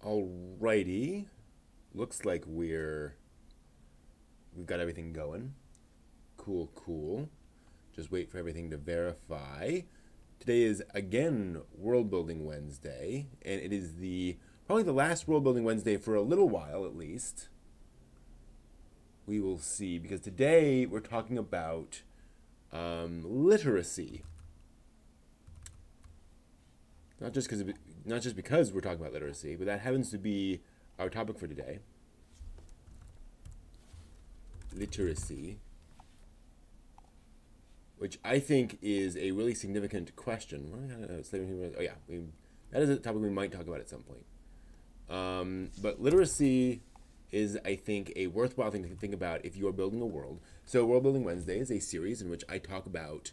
Alrighty. Looks like we've got everything going. Cool, cool. Just wait for everything to verify. Today is again World Building Wednesday, and it is probably the last World Building Wednesday for a little while at least. We will see, because today we're talking about literacy. Not just because we're talking about literacy, but that happens to be our topic for today. Literacy, which I think is a really significant question. Oh yeah, that is a topic we might talk about at some point. But literacy is, I think, a worthwhile thing to think about if you are building a world. So World Building Wednesday is a series in which I talk about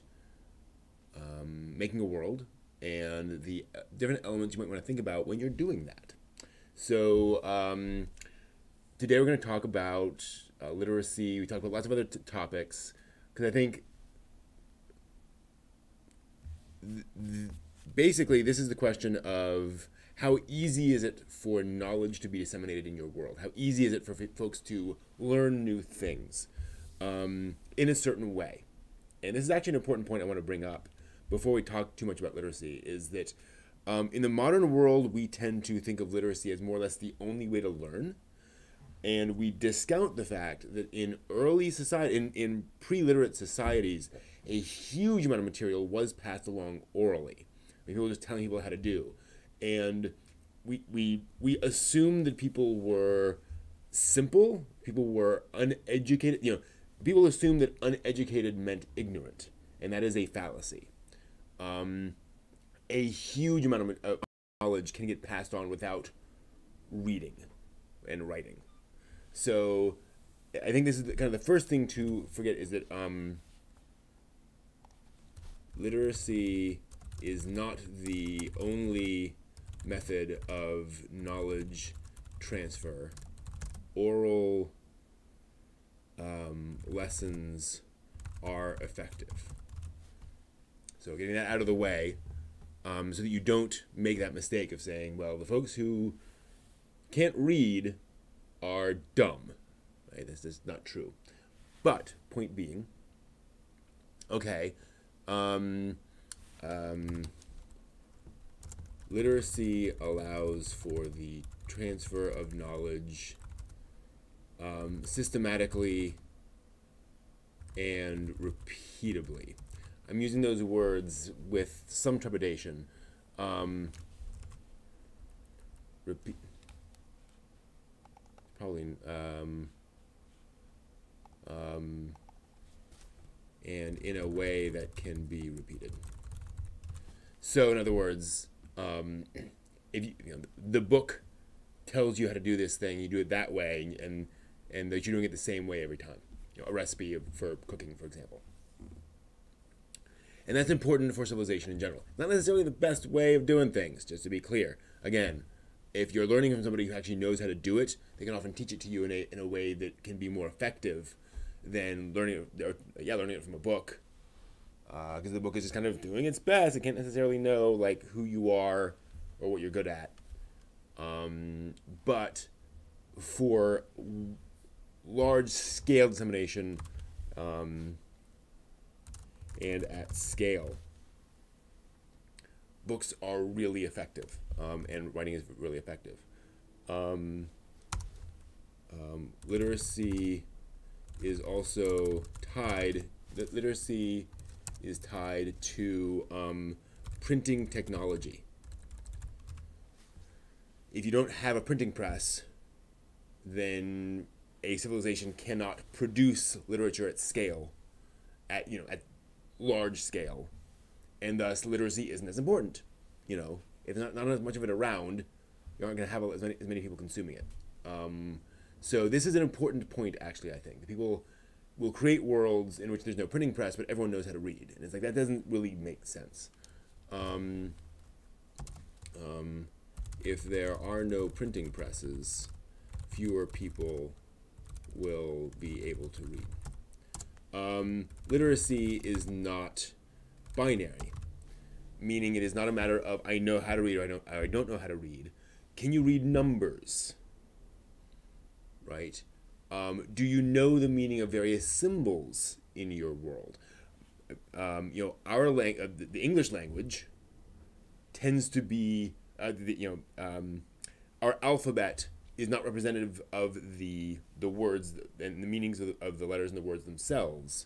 making a world and the different elements you might want to think about when you're doing that. So today we're going to talk about literacy. We talk about lots of other topics, because I think basically this is the question of how easy is it for knowledge to be disseminated in your world? How easy is it for folks to learn new things in a certain way? And this is actually an important point I want to bring up before we talk too much about literacy, is that in the modern world, we tend to think of literacy as more or less the only way to learn. And we discount the fact that in early society, in pre-literate societies, a huge amount of material was passed along orally. People were just telling people how to do. And we assume that people were simple, people were uneducated. People assume that uneducated meant ignorant, and that is a fallacy. A huge amount of knowledge can get passed on without reading and writing. So I think this is kind of the first thing to forget, is that literacy is not the only method of knowledge transfer. Oral lessons are effective. So getting that out of the way, so that you don't make that mistake of saying, well, the folks who can't read are dumb. Right? This is not true. But point being, okay, literacy allows for the transfer of knowledge systematically and repeatably. I'm using those words with some trepidation. And in a way that can be repeated. So, in other words, if the book tells you how to do this thing, you do it that way, and that you're doing it the same way every time. A recipe for cooking, for example. And that's important for civilization in general. Not necessarily the best way of doing things, just to be clear. Again, if you're learning from somebody who actually knows how to do it, they can often teach it to you in a way that can be more effective than learning it from a book. Because the book is just kind of doing its best. It can't necessarily know like who you are or what you're good at. But for large-scale dissemination, and at scale, books are really effective, and writing is really effective. Literacy is also tied. Literacy is tied to printing technology. If you don't have a printing press, then a civilization cannot produce literature at scale, at large scale, and thus literacy isn't as important. If not as much of it around, you aren't going to have as many people consuming it. So this is an important point, actually. I think that people will create worlds in which there's no printing press, but everyone knows how to read, and it's like that doesn't really make sense. If there are no printing presses, fewer people will be able to read. Literacy is not binary, meaning it is not a matter of I know how to read or I don't know how to read. Can you read numbers? Right? Do you know the meaning of various symbols in your world? Our the English language tends to be, our alphabet is not representative of the words and the meanings of the letters and the words themselves.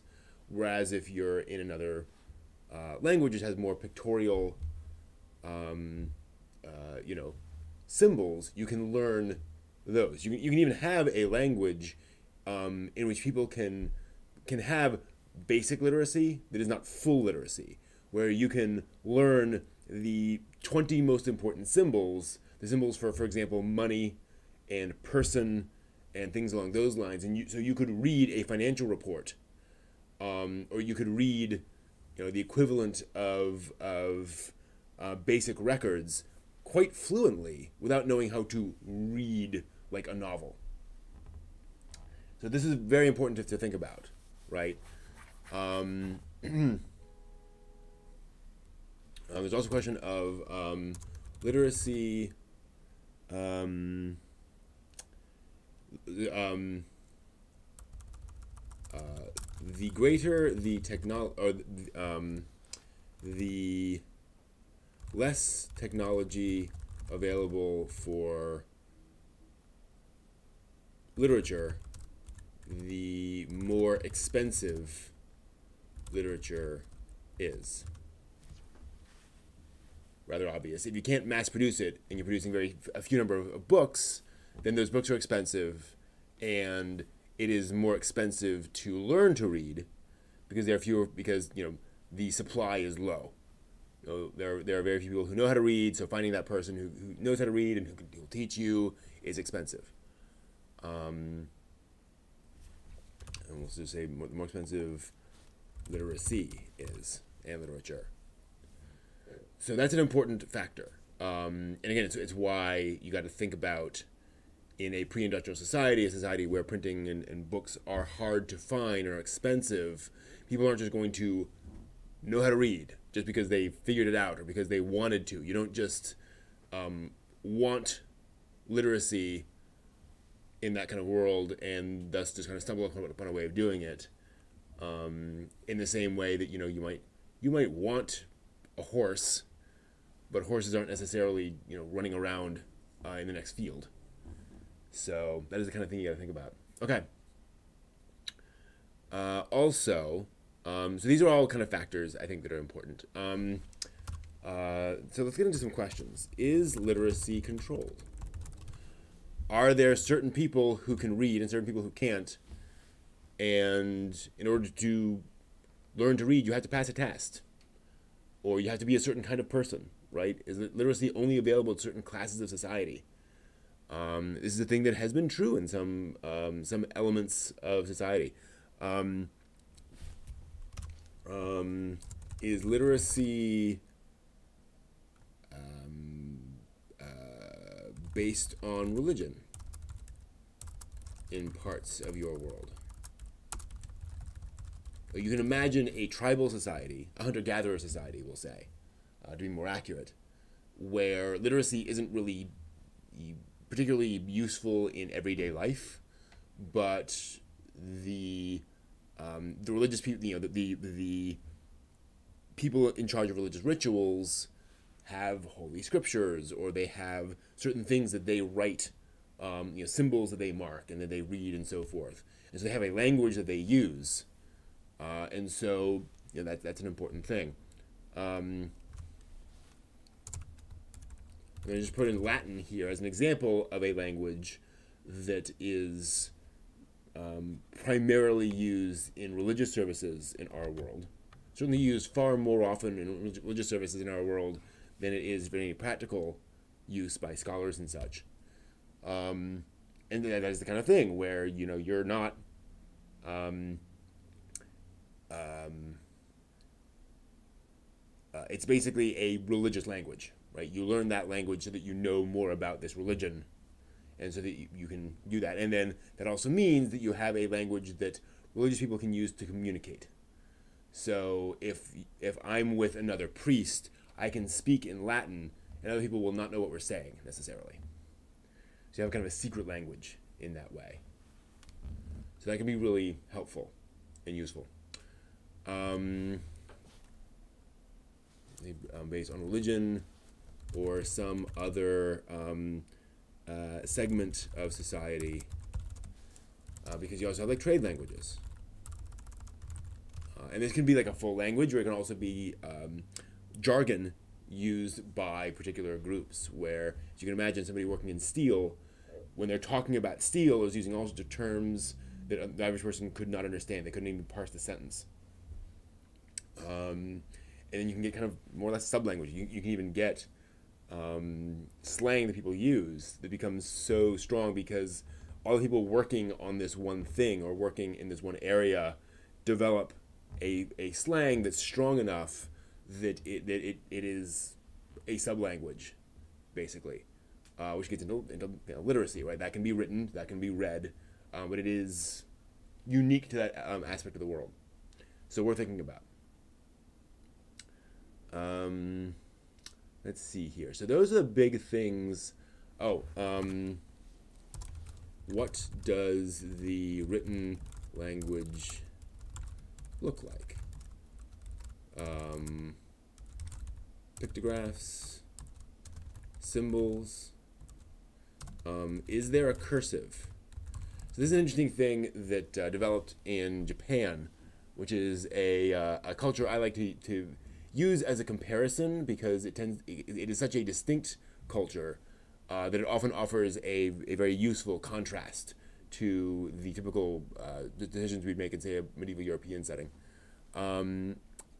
Whereas if you're in another language, it has more pictorial, symbols. You can learn those. You can even have a language in which people can have basic literacy that is not full literacy, where you can learn the 20 most important symbols, the symbols for example, money and person and things along those lines. And so you could read a financial report, or you could read, the equivalent of basic records quite fluently without knowing how to read like a novel. So this is very important to think about, right? There's also a question of literacy. The greater the the less technology available for literature, the more expensive literature is. Rather obvious. If you can't mass produce it and you're producing a few number of books, then those books are expensive, and it is more expensive to learn to read because there are fewer, because the supply is low. There are very few people who know how to read, so finding that person who knows how to read and who will teach you is expensive. And we'll just say more expensive literacy is, and literature. So that's an important factor. And again, it's why you got to think about, in a pre-industrial society, a society where printing and books are hard to find or expensive, people aren't just going to know how to read just because they figured it out or because they wanted to. You don't just want literacy in that kind of world and thus just kind of stumble upon a way of doing it. In the same way that you might want a horse, but horses aren't necessarily running around in the next field. So that is the kind of thing you got to think about. Okay. Also, so these are all kind of factors I think that are important. So let's get into some questions. Is literacy controlled? Are there certain people who can read and certain people who can't? And in order to learn to read, you have to pass a test, or you have to be a certain kind of person, right? Is literacy only available to certain classes of society? This is a thing that has been true in some elements of society. Is literacy based on religion in parts of your world? You can imagine a tribal society, a hunter-gatherer society, we'll say, to be more accurate, where literacy isn't really particularly useful in everyday life, but the religious people, the people in charge of religious rituals have holy scriptures, or they have certain things that they write, symbols that they mark and that they read and so forth. And so they have a language that they use, and so that's an important thing. I'm going to just put in Latin here as an example of a language that is primarily used in religious services in our world. Certainly used far more often in religious services in our world than it is for any practical use by scholars and such. And that is the kind of thing where you're not it's basically a religious language, right? You learn that language so that you know more about this religion, and so that you can do that. And then that also means that you have a language that religious people can use to communicate. So if I'm with another priest, I can speak in Latin, and other people will not know what we're saying necessarily. So you have kind of a secret language in that way. So that can be really helpful and useful. Based on religion or some other segment of society, because you also have like trade languages. And this can be like a full language, or it can also be jargon used by particular groups, where, as you can imagine, somebody working in steel, when they're talking about steel, is using all sorts of terms that the average person could not understand. They couldn't even parse the sentence. And then you can get kind of more or less sub-language. You can even get slang that people use that becomes so strong because all the people working on this one thing or working in this one area develop a slang that's strong enough that it is a sub-language, basically, which gets into literacy, right? That can be written, that can be read, but it is unique to that aspect of the world. So we're thinking about. Let's see here. So those are the big things. What does the written language look like? Pictographs, symbols. Is there a cursive? So this is an interesting thing that developed in Japan, which is a culture I like to use as a comparison because it is such a distinct culture that it often offers a very useful contrast to the typical decisions we'd make in, say, a medieval European setting.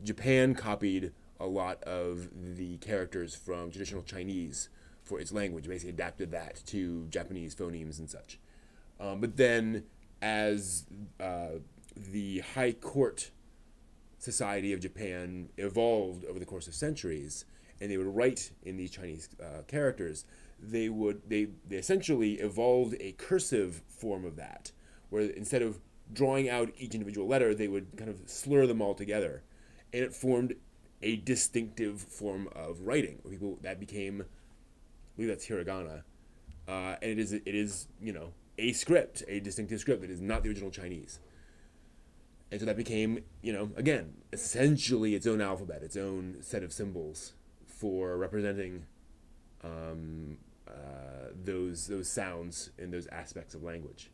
Japan copied a lot of the characters from traditional Chinese for its language, basically adapted that to Japanese phonemes and such. But then, as the high court society of Japan evolved over the course of centuries, and they would write in these Chinese characters, they essentially evolved a cursive form of that, where instead of drawing out each individual letter, they would kind of slur them all together, and it formed a distinctive form of writing. Where people that became, I believe that's hiragana, and it is a script, a distinctive script that is not the original Chinese. And so that became, again, essentially its own alphabet, its own set of symbols for representing those sounds and those aspects of language.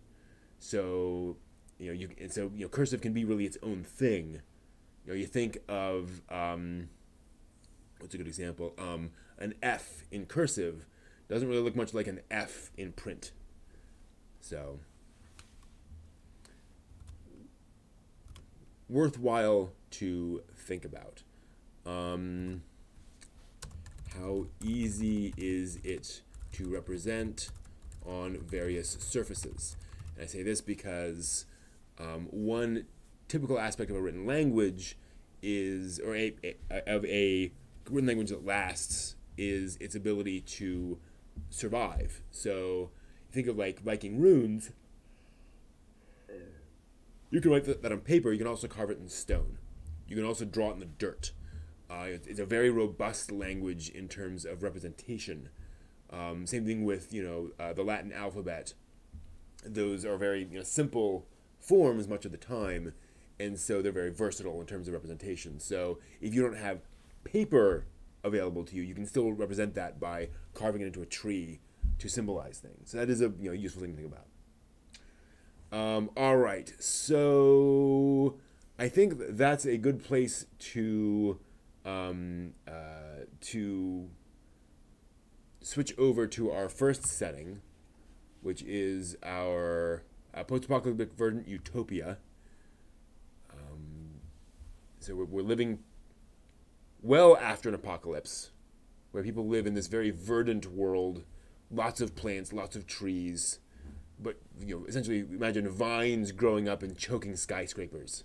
So, cursive can be really its own thing. You think of what's a good example? An F in cursive doesn't really look much like an F in print. So, worthwhile to think about. How easy is it to represent on various surfaces? And I say this because one typical aspect of a written language is, or of a written language that lasts, is its ability to survive. So think of like Viking runes. You can write that on paper. You can also carve it in stone. You can also draw it in the dirt. It's a very robust language in terms of representation. Same thing with the Latin alphabet. Those are very simple forms much of the time, and so they're very versatile in terms of representation. So if you don't have paper available to you, you can still represent that by carving it into a tree to symbolize things. So that is a useful thing to think about. All right, so I think that's a good place to switch over to our first setting, which is our post-apocalyptic verdant utopia. So we're living well after an apocalypse, where people live in this very verdant world, lots of plants, lots of trees, but essentially imagine vines growing up and choking skyscrapers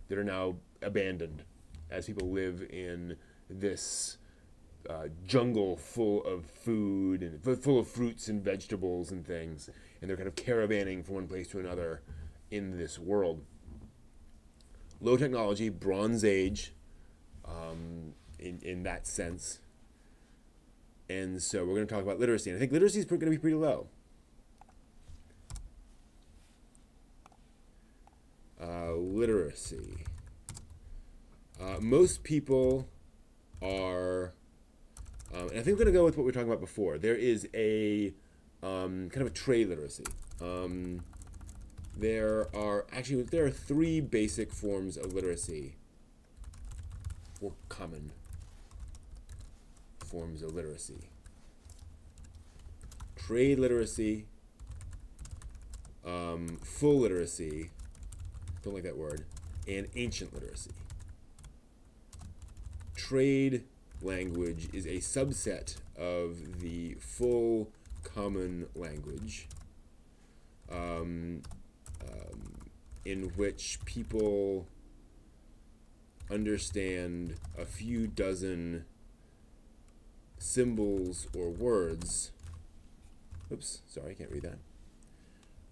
that are now abandoned as people live in this jungle full of food and full of fruits and vegetables and things, and they're kind of caravanning from one place to another in this world. Low technology, Bronze Age, in that sense. And so we're going to talk about literacy, and I think literacy is going to be pretty low. literacy. Most people are, and I think we're going to go with what we were talking about before. There is a kind of a trade literacy. There are 3 basic forms of literacy, or common forms of literacy. Trade literacy, full literacy, don't like that word, and ancient literacy. Trade language is a subset of the full common language, in which people understand a few dozen symbols or words. Oops, sorry, I can't read that.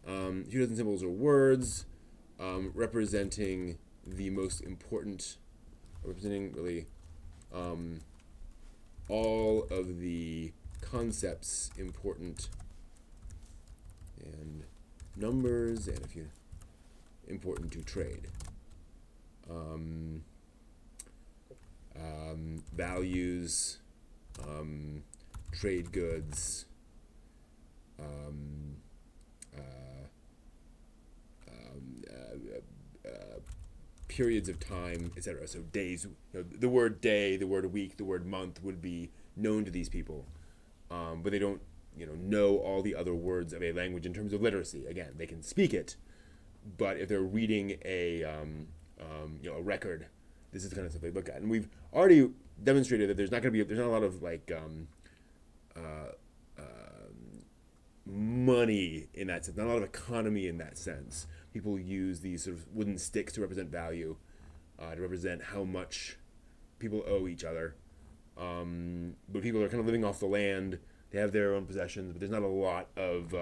A few dozen symbols or words representing the most important, representing really all of the concepts important, and numbers, and a few important to trade. Values, trade goods, periods of time, etc. So days, the word day, the word week, the word month would be known to these people, but they don't, know all the other words of a language in terms of literacy. Again, they can speak it, but if they're reading a record, this is the kind of stuff they look at. And we've already demonstrated that there's not a lot of money in that sense, not a lot of economy in that sense. People use these sort of wooden sticks to represent value, to represent how much people owe each other. But people are kind of living off the land. They have their own possessions, but there's not a lot of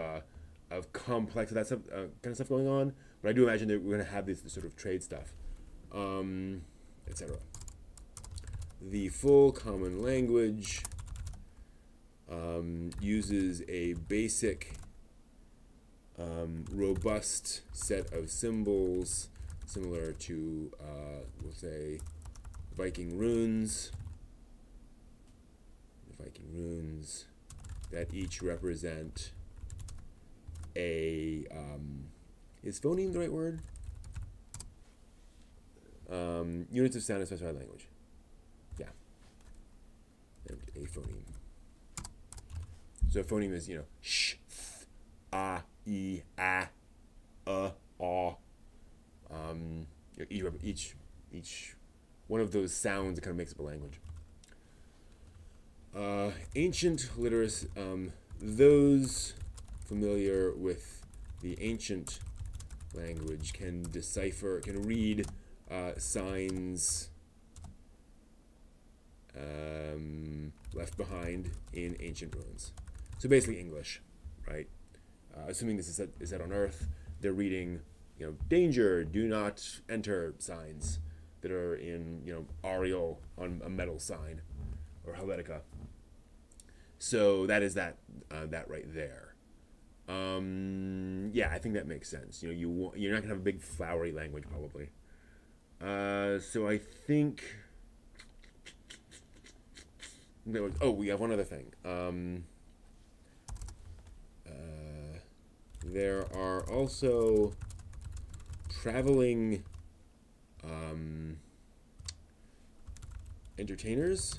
complex that stuff, kind of stuff going on. But I do imagine that we're going to have this sort of trade stuff, etc. The full common language uses a basic, robust set of symbols similar to, we'll say, Viking runes. The Viking runes that each represent a, is phoneme the right word? Units of sound in specified language. Yeah. And a phoneme. So a phoneme is, sh, th, ah, e, ah, ah. Each one of those sounds that kind of makes up a language. Ancient literacy, those familiar with the ancient language can read signs left behind in ancient ruins. So basically English, right? Assuming this is set on Earth, they're reading, danger, do not enter signs that are in, Arial on a metal sign, or Helvetica. So that is that right there. Yeah, I think that makes sense. You're not gonna have a big flowery language probably. So I think. We have one other thing. There are also traveling entertainers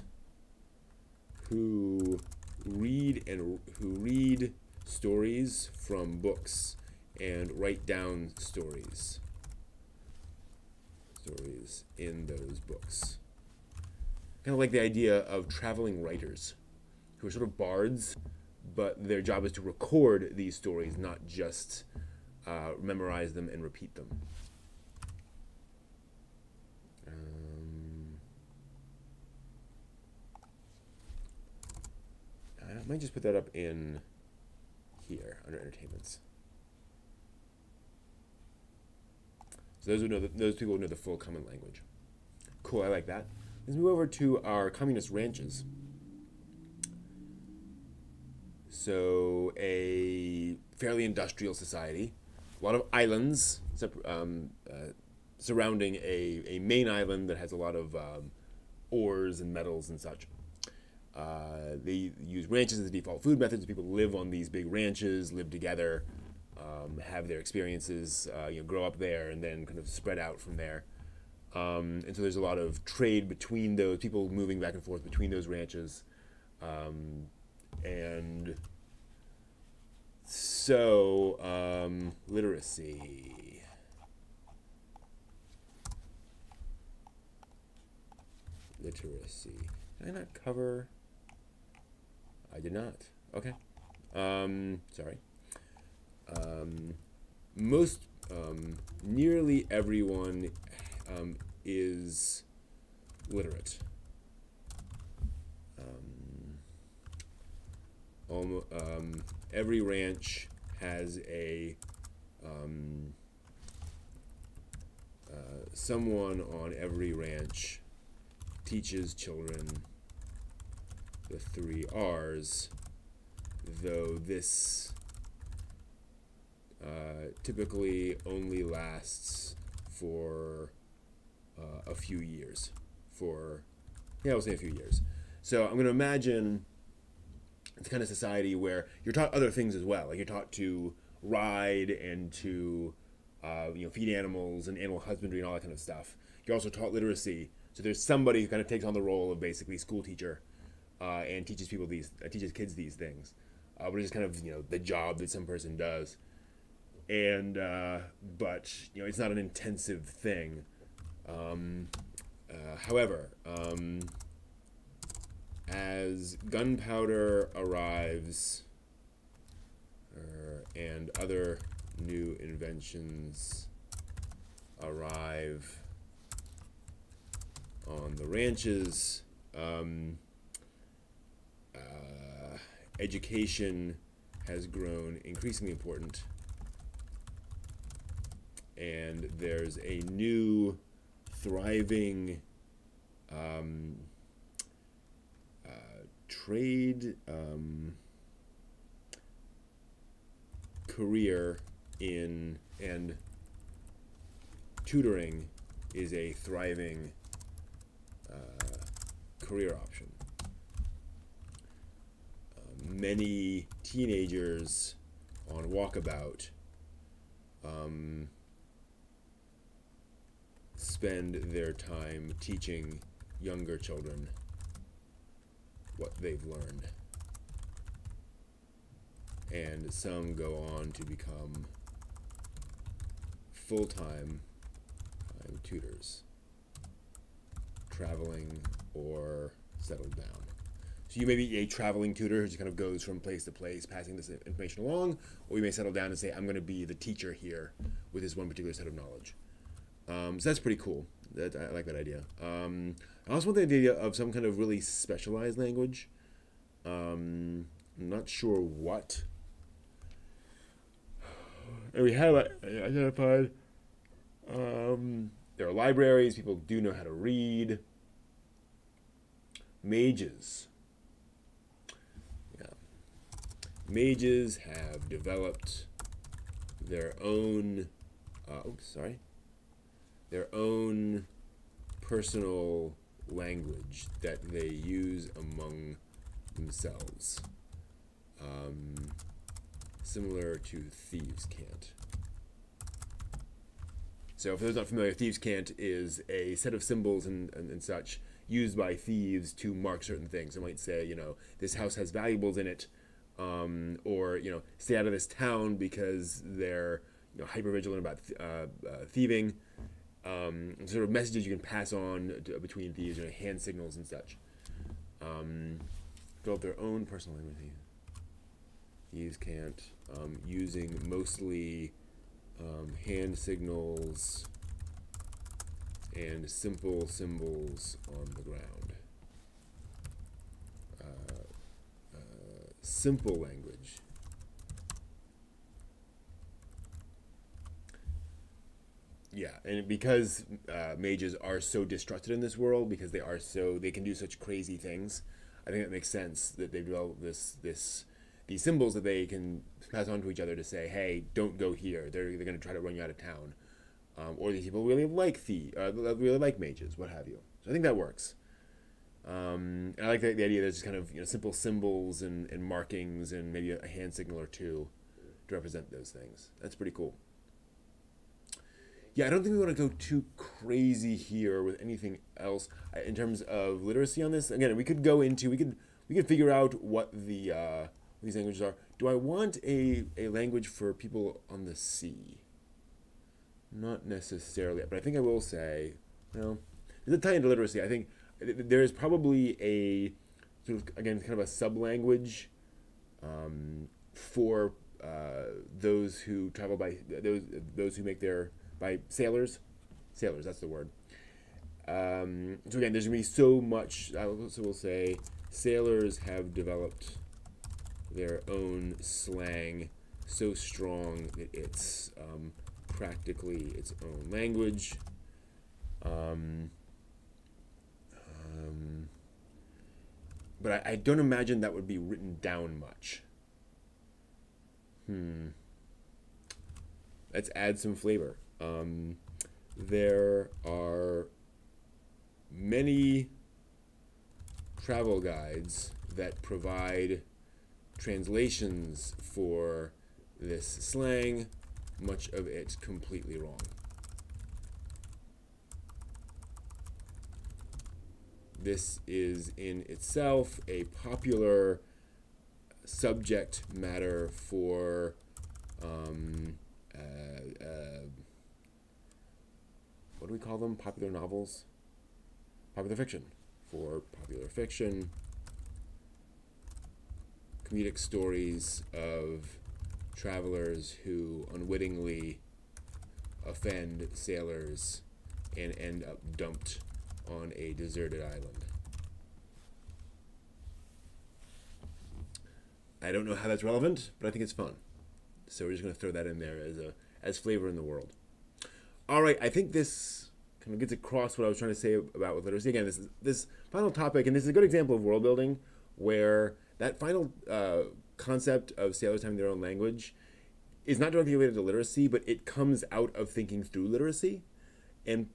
who read stories from books and write down stories in those books. Kind of like the idea of traveling writers who are sort of bards, but their job is to record these stories, not just memorize them and repeat them. I might just put that up in here under entertainments. So those people would know the full common language. Cool, I like that. Let's move over to our communist ranches. So a fairly industrial society, a lot of islands surrounding a main island that has a lot of ores and metals and such. They use ranches as the default food methods. People live on these big ranches, live together, have their experiences, grow up there, and then kind of spread out from there. And so there's a lot of trade between those people, moving back and forth between those ranches. And so literacy. Literacy. Did I not cover? I did not. Okay. Sorry. Most, nearly everyone is literate. Every ranch has a someone on every ranch teaches children the 3 R's, though this typically only lasts for a few years. I'll say a few years. So I'm going to imagine it's kind of society where you're taught other things as well. Like you're taught to ride and to feed animals and animal husbandry and all that kind of stuff. You're also taught literacy. So there's somebody who kind of takes on the role of basically school teacher and teaches kids these things. But it's just kind of the job that some person does. And but it's not an intensive thing. However, as gunpowder arrives and other new inventions arrive on the ranches, education has grown increasingly important, and there's a new thriving trade career in, and tutoring is a thriving career option. Many teenagers on walkabout spend their time teaching younger children what they've learned, and some go on to become full-time tutors, traveling or settled down. So you may be a traveling tutor who just kind of goes from place to place, passing this information along, or you may settle down and say, I'm going to be the teacher here with this one particular set of knowledge. So that's pretty cool. I like that idea. I also want the idea of some kind of really specialized language. I'm not sure what. And we have identified. There are libraries. People do know how to read. Mages. Yeah. Mages have developed their own. Their own personal language that they use among themselves, similar to thieves' cant. So for those not familiar, thieves' cant is a set of symbols and such used by thieves to mark certain things. They might say, this house has valuables in it, or stay out of this town because they're hyper vigilant about thieving. Sort of messages you can pass on between thieves, hand signals and such. Develop their own personal language. Thieves can't, using mostly hand signals and simple symbols on the ground. Simple language. Yeah, and because mages are so distrusted in this world, because they can do such crazy things, I think it makes sense that they've developed these these symbols that they can pass on to each other to say, hey, don't go here. They're going to try to run you out of town. Or these people really like really like mages, what have you. So I think that works. And I like the idea that there's kind of simple symbols and markings and maybe a hand signal or two to represent those things. That's pretty cool. Yeah, I don't think we want to go too crazy here with anything else in terms of literacy on this. Again, we could figure out what these languages are. Do I want a language for people on the sea? Not necessarily, but I think I will say, there's a tie into literacy. I think there is probably a sort of, again, kind of a sub-language for those who travel by those who make by sailors. Sailors, that's the word. So again, there's gonna be so much. So we'll say sailors have developed their own slang so strong that it's practically its own language. But I don't imagine that would be written down much. Let's add some flavor. There are many travel guides that provide translations for this slang, much of it completely wrong. This is in itself a popular subject matter for what do we call them? Popular novels? Popular fiction. For popular fiction, comedic stories of travelers who unwittingly offend sailors and end up dumped on a deserted island. I don't know how that's relevant, but I think it's fun. So we're just going to throw that in there as flavor in the world. All right, I think this kind of gets across what I was trying to say about with literacy. Again, this final topic, and this is a good example of world building, where that final concept of sailors having their own language is not directly related to literacy, but it comes out of thinking through literacy, and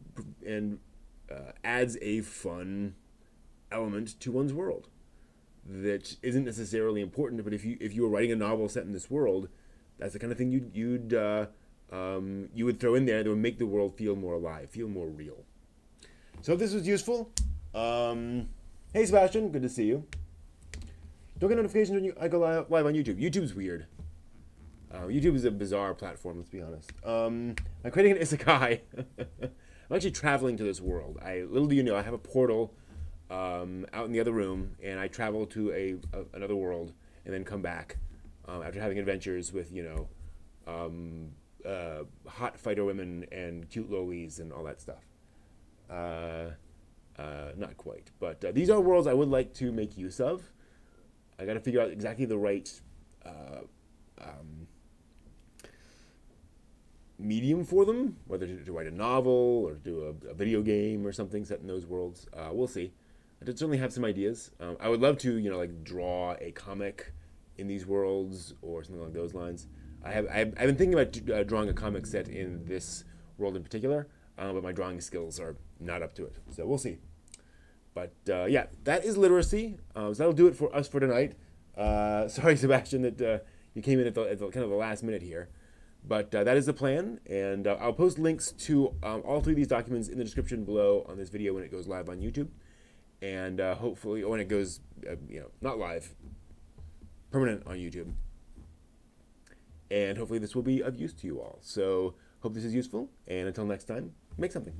adds a fun element to one's world that isn't necessarily important. But if you were writing a novel set in this world, that's the kind of thing you would throw in there that would make the world feel more alive, feel more real. So if this was useful, hey Sebastian, good to see you. Don't get notifications when I go live on YouTube. YouTube's weird. YouTube is a bizarre platform, let's be honest. I'm creating an isekai. I'm actually traveling to this world. Little do you know, I have a portal out in the other room, and I travel to another world and then come back after having adventures with, hot fighter women and cute lolis and all that stuff. Not quite, but these are worlds I would like to make use of. I got to figure out exactly the right medium for them, whether to write a novel or do a video game or something set in those worlds. We'll see. I did certainly have some ideas. I would love to, like draw a comic in these worlds or something along those lines. I've been thinking about drawing a comic set in this world in particular, but my drawing skills are not up to it. So we'll see. But yeah, that is literacy. So that'll do it for us for tonight. Sorry, Sebastian, that you came in at the kind of the last minute here. But that is the plan, and I'll post links to all three of these documents in the description below on this video when it goes live on YouTube, and hopefully when it goes, not live, permanent on YouTube. And hopefully this will be of use to you all. So hope this is useful, and until next time, make something.